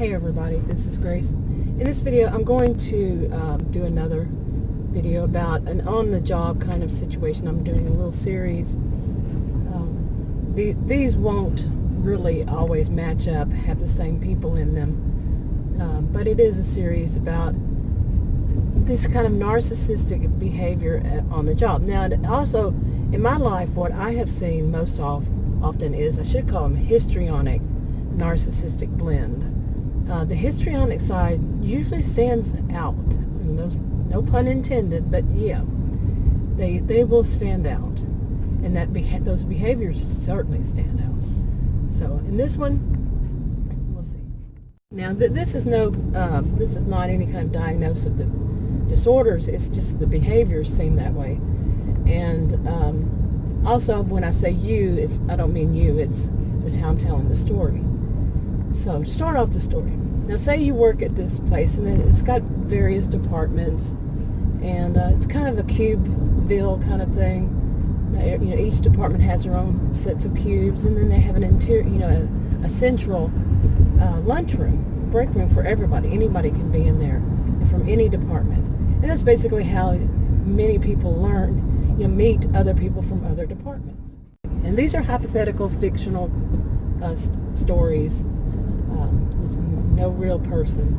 Hey everybody, this is Grace. In this video I'm going to do another video about an on-the-job kind of situation. I'm doing a little series. These won't really always match up, have the same people in them, but it is a series about this kind of narcissistic behavior on the job. Now also in my life what I have seen most often is, I should call them histrionic narcissistic blend. The histrionic side usually stands out, and no pun intended, but yeah, they will stand out, and those behaviors certainly stand out. So in this one, we'll see. Now this is not any kind of diagnosis of the disorders. It's just the behaviors seem that way, and also when I say you, I don't mean you. It's just how I'm telling the story. So to start off the story, now say you work at this place and then it's got various departments, and it's kind of a cubeville kind of thing. Each department has their own sets of cubes, and then they have an interior, a central lunchroom, break room for everybody. Anybody can be in there from any department, and that's basically how many people learn, meet other people from other departments. And these are hypothetical, fictional stories. No real person.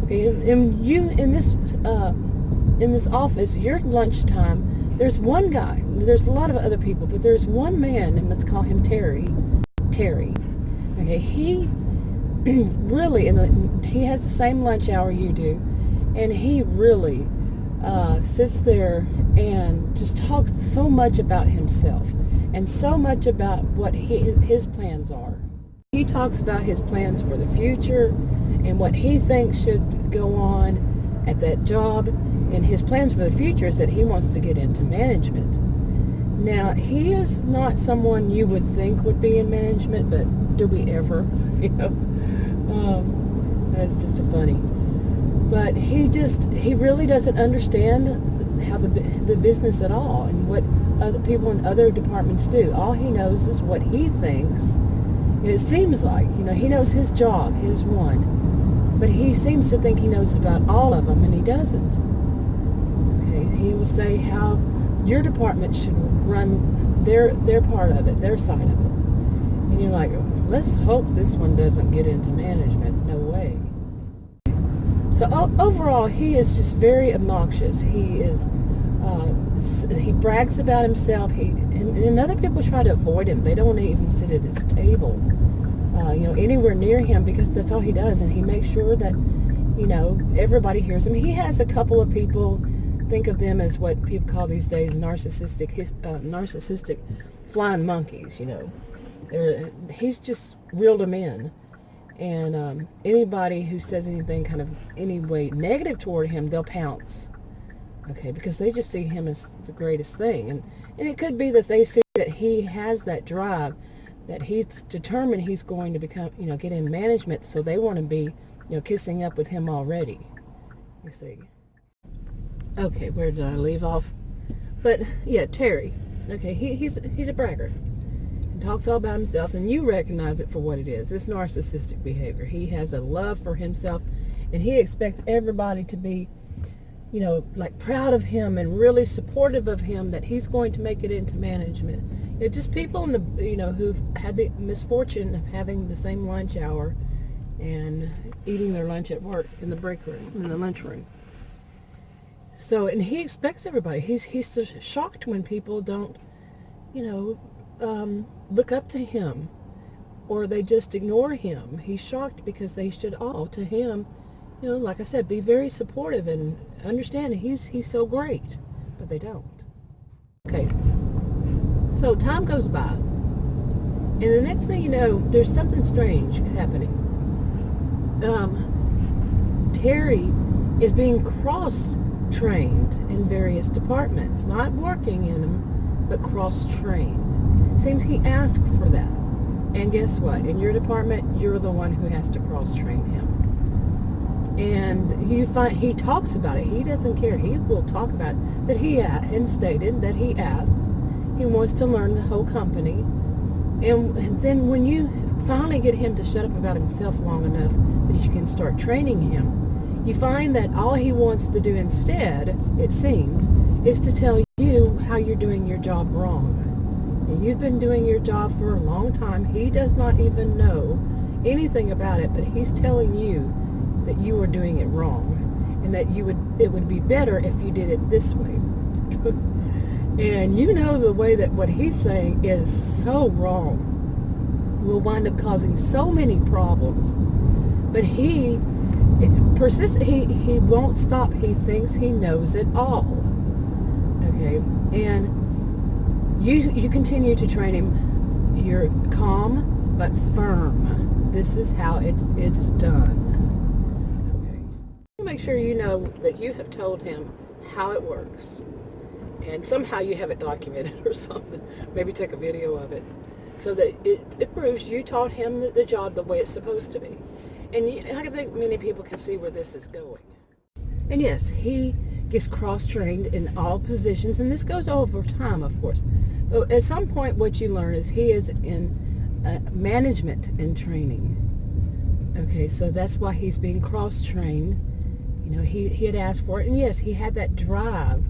Okay, and you in this office, your lunchtime, there's one guy. There's a lot of other people, but there's one man, and let's call him Terry. Okay, he really, he has the same lunch hour you do, and he really sits there and just talks so much about himself and so much about what his plans are. He talks about his plans for the future and what he thinks should go on at that job. And his plans for the future is that he wants to get into management. Now, he is not someone you would think would be in management, but do we ever? That's just funny. But he really doesn't understand how the business at all and what other people in other departments do. All he knows is what he thinks. It seems like, he knows his job, his one, but he seems to think he knows about all of them, and he doesn't. Okay, he will say how your department should run their part of it, their side of it. And you're like, let's hope this one doesn't get into management. No way. So overall, he is just very obnoxious. He brags about himself. And other people try to avoid him. They don't want to even sit at his table, anywhere near him, because that's all he does. And he makes sure that, everybody hears him. He has a couple of people, think of them as what people call these days narcissistic flying monkeys, He's just reeled them in. And anybody who says anything kind of any way negative toward him, they'll pounce. Okay, because they just see him as the greatest thing. And it could be that they see that he has that drive, that he's determined he's going to become, get in management, so they want to be, kissing up with him already. You see. Okay, where did I leave off? But, yeah, Terry. Okay, he's a braggart. He talks all about himself, and you recognize it for what it is. It's narcissistic behavior. He has a love for himself, and he expects everybody to be proud of him and really supportive of him, that he's going to make it into management. Just people in the, who've had the misfortune of having the same lunch hour and eating their lunch at work in the break room, in the lunchroom. So, and he expects everybody. He's so shocked when people don't, look up to him, or they just ignore him. He's shocked because they should all, to him, like I said, be very supportive and understand he's so great, but they don't. Okay, so time goes by, and the next thing you know, there's something strange happening. Terry is being cross-trained in various departments, not working in them, but cross-trained. Seems he asked for that, and guess what? In your department, you're the one who has to cross-train him. And you find he talks about it. He doesn't care. He will talk about it, that he stated that he asked. He wants to learn the whole company. And then when you finally get him to shut up about himself long enough that you can start training him, you find that all he wants to do instead, it seems, is to tell you how you're doing your job wrong. And you've been doing your job for a long time. He does not even know anything about it, but he's telling you that you are doing it wrong, and that it would be better if you did it this way. And you know the way that what he's saying is so wrong will wind up causing so many problems. But he persists. He won't stop. He thinks he knows it all. Okay, and you continue to train him. You're calm but firm. This is how it's done. Okay, make sure you know that you have told him how it works, and somehow you have it documented or something. Maybe take a video of it, so that it proves you taught him the job the way it's supposed to be. And I think many people can see where this is going. And yes, he gets cross-trained in all positions, and this goes over time, of course. But at some point, what you learn is he is in management and training. Okay, so that's why he's being cross-trained. You know, he had asked for it, and yes, he had that drive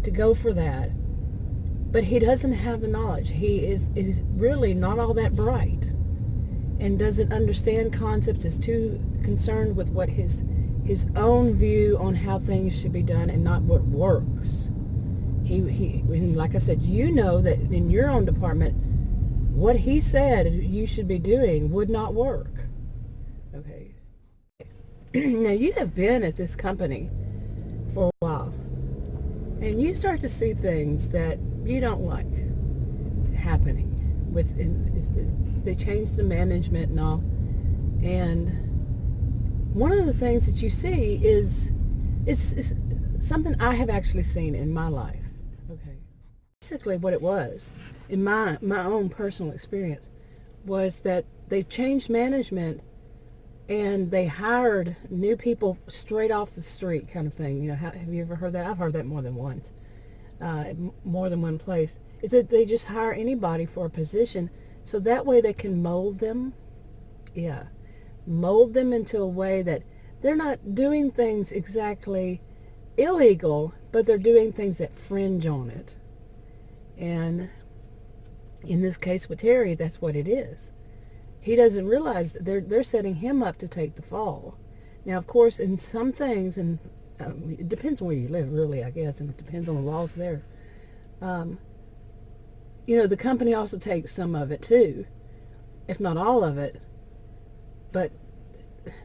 to go for that. But he doesn't have the knowledge. He is really not all that bright, and doesn't understand concepts, is too concerned with what his own view on how things should be done and not what works. And like I said, you know that in your own department, what he said you should be doing would not work. Okay. Now, you have been at this company for a while, and you start to see things that you don't like happening. They changed the management and all, and one of the things that you see is something I have actually seen in my life. Okay, basically what it was in my own personal experience was that they changed management, and they hired new people straight off the street, kind of thing. You know, have you ever heard that? I've heard that more than once, more than one place. Is that they just hire anybody for a position, so that way they can mold them. Yeah, mold them into a way that they're not doing things exactly illegal, but they're doing things that fringe on it. And in this case with Terry, that's what it is. He doesn't realize that they're setting him up to take the fall. Now, of course, in some things, and it depends on where you live, really, I guess, and it depends on the laws there. You know, the company also takes some of it too, if not all of it. But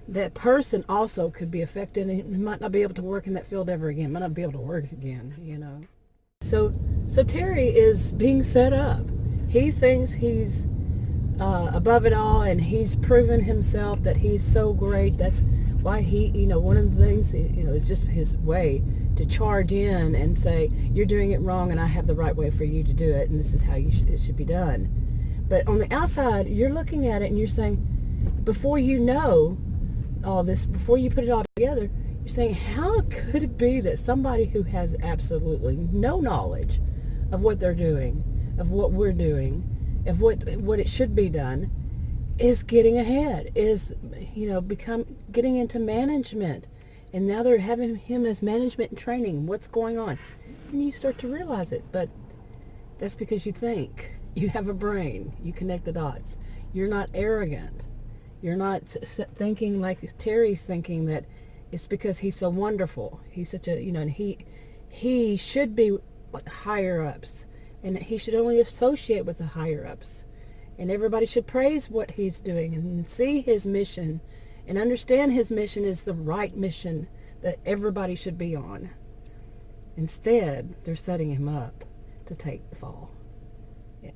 that person also could be affected, and might not be able to work in that field ever again, might not be able to work again, you know. So Terry is being set up. He thinks he's above it all, and he's proven himself that he's so great. That's why he, you know, one of the things, you know, is just his way to charge in and say, you're doing it wrong, and I have the right way for you to do it, and this is how it should be done. But on the outside, you're looking at it, and you're saying, before you know all this, before you put it all together, you're saying, how could it be that somebody who has absolutely no knowledge of what they're doing, of what we're doing, of what it should be done, is getting ahead, is, you know, getting into management, and now they're having him as management training. What's going on? And you start to realize it, but that's because you think. You have a brain. You connect the dots. You're not arrogant. You're not thinking like Terry's thinking, that it's because he's so wonderful. He's such a, you know, and he should be higher ups, and he should only associate with the higher ups, and everybody should praise what he's doing and see his mission and understand his mission is the right mission that everybody should be on. Instead, they're setting him up to take the fall. Yeah.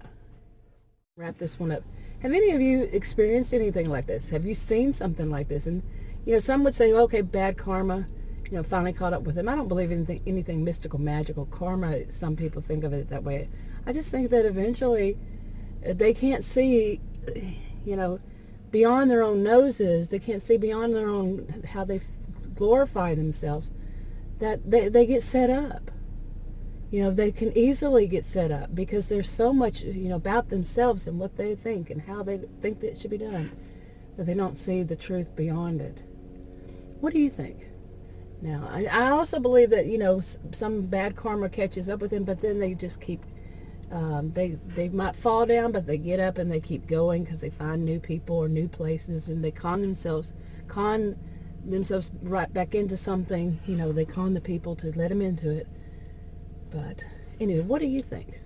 Wrap this one up. Have any of you experienced anything like this? Have you seen something like this? And, you know, some would say, okay, bad karma, you know, finally caught up with him. I don't believe in anything mystical, magical. Karma, some people think of it that way. I just think that eventually they can't see, you know, beyond their own noses. They can't see beyond their own, how they glorify themselves, that they get set up. You know, they can easily get set up because there's so much, about themselves and what they think and how they think that it should be done, that they don't see the truth beyond it. What do you think? Now, I also believe that, some bad karma catches up with them, but then they just keep, they might fall down, but they get up and they keep going because they find new people or new places, and they con themselves right back into something. They con the people to let them into it. But anyway, what do you think?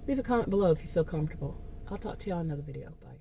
Leave a comment below if you feel comfortable. I'll talk to you on another video. Bye.